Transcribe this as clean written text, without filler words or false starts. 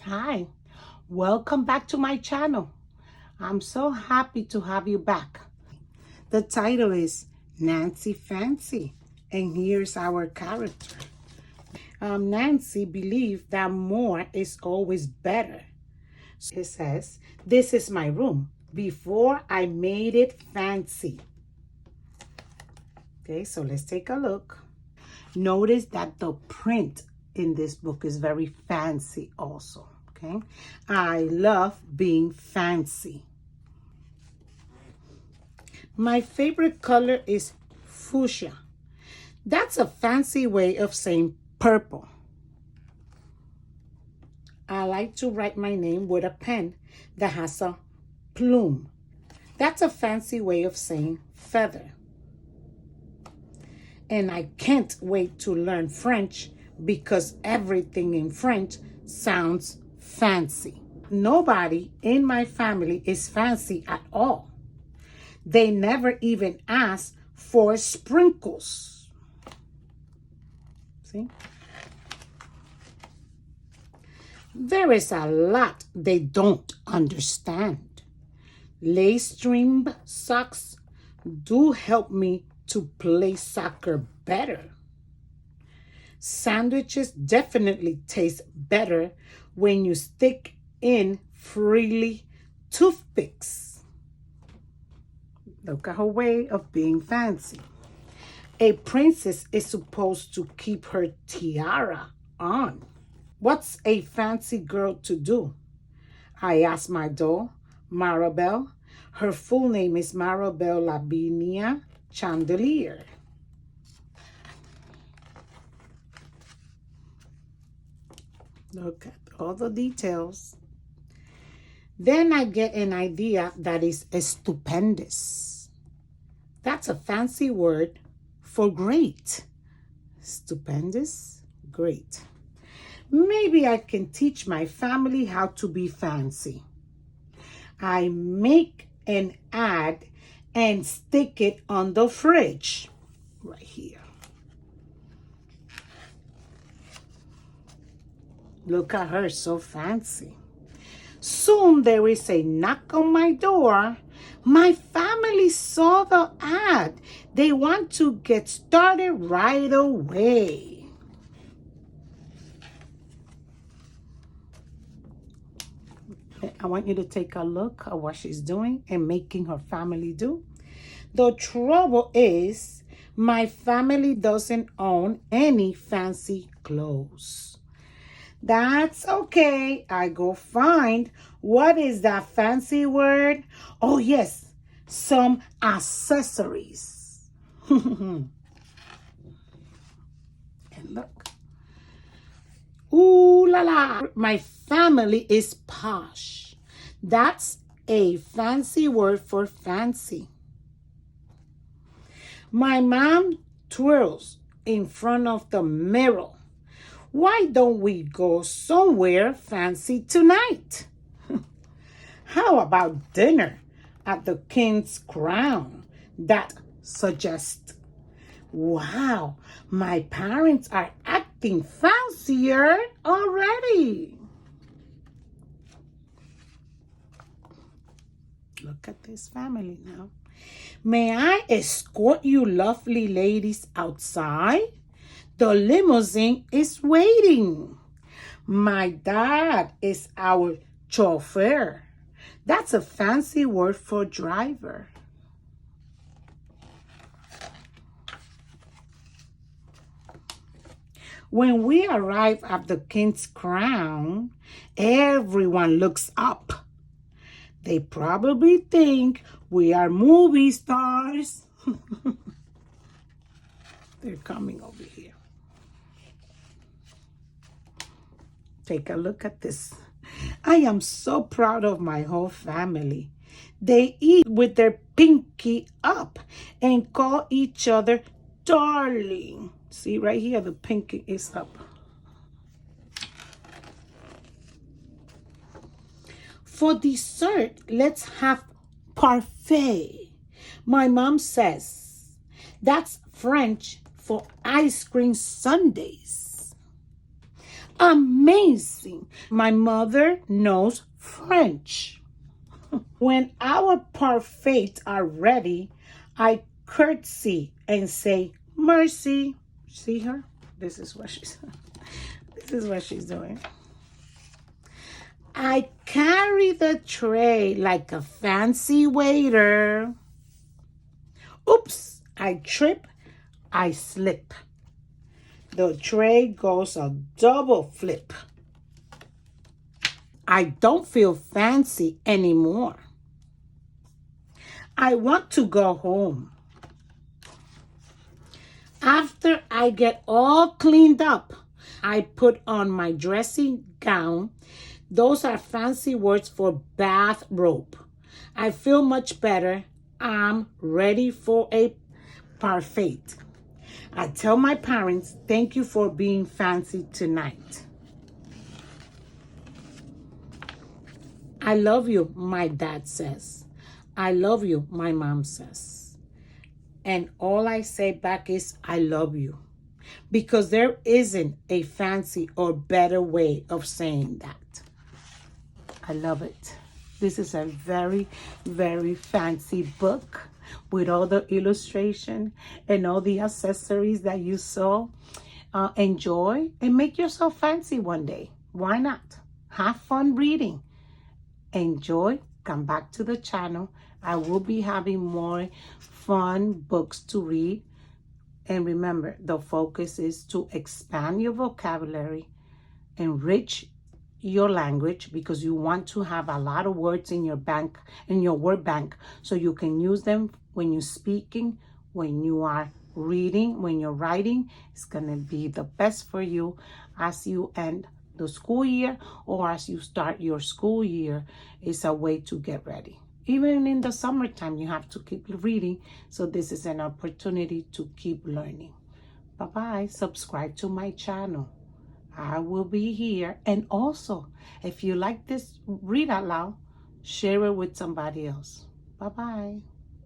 Hi, welcome back to my channel. I'm so happy to have you back. The title is Nancy Fancy, and here's our character. Nancy believed that more is always better. He says, "This is my room before I made it fancy." Okay, so let's take a look. Notice that the print in this book is very fancy also. Okay, I love being fancy. My favorite color is fuchsia. That's a fancy way of saying purple. I like to write my name with a pen that has a plume. That's a fancy way of saying feather. And I can't wait to learn French because everything in French sounds fancy. Nobody in my family is fancy at all. They never even ask for sprinkles. See? There is a lot they don't understand. Lace trim socks do help me to play soccer better. Sandwiches definitely taste better when you stick in frilly toothpicks. Look at her way of being fancy. A princess is supposed to keep her tiara on. What's a fancy girl to do? I asked my doll, Maribel. Her full name is Maribel Lavinia Chandelier. Look at all the details. Then I get an idea that is stupendous. That's a fancy word for great. Stupendous, great. Maybe I can teach my family how to be fancy. I make an ad and stick it on the fridge right here. Look at her, so fancy. Soon there is a knock on my door. My family saw the ad. They want to get started right away. I want you to take a look at what she's doing and making her family do. The trouble is, my family doesn't own any fancy clothes. That's okay. I go find, what is that fancy word? Oh, yes, some accessories. And look. Ooh la la. My family is posh. That's a fancy word for fancy. My mom twirls in front of the mirror. Why don't we go somewhere fancy tonight? How about dinner at the King's Crown? That suggests. Wow, my parents are acting fancier already. Look at this family now. May I escort you lovely ladies outside? The limousine is waiting. My dad is our chauffeur. That's a fancy word for driver. When we arrive at the King's Crown, everyone looks up. They probably think we are movie stars. They're coming over here. Take a look at this. I am so proud of my whole family. They eat with their pinky up and call each other darling. See right here, the pinky is up. For dessert, let's have parfait. My mom says that's French for ice cream sundaes. Amazing. My mother knows French. When our parfaits are ready, I curtsy and say, mercy. See her? This is what she's this is what she's doing. I carry the tray like a fancy waiter. Oops, I trip, I slip. The tray goes a double flip. I don't feel fancy anymore. I want to go home. After I get all cleaned up, I put on my dressing gown. Those are fancy words for bathrobe. I feel much better. I'm ready for a parfait. I tell my parents, thank you for being fancy tonight. I love you, my dad says. I love you, my mom says. And all I say back is, I love you. Because there isn't a fancy or better way of saying that. I love it. This is a very, very fancy book with all the illustration and all the accessories that you saw. Enjoy and make yourself fancy one day. Why not? Have fun reading. Enjoy. Come back to the channel. I will be having more fun books to read. And remember, the focus is to expand your vocabulary, enrich your language, because you want to have a lot of words in your bank, in your word bank, so you can use them when you're speaking, when you are reading, when you're writing. It's gonna be the best for you as you end the school year or as you start your school year. It's a way to get ready. Even in the summertime, you have to keep reading. So this is an opportunity to keep learning. Bye-bye. Subscribe to my channel. I will be here. And also, if you like this read out loud, share it with somebody else. Bye-bye.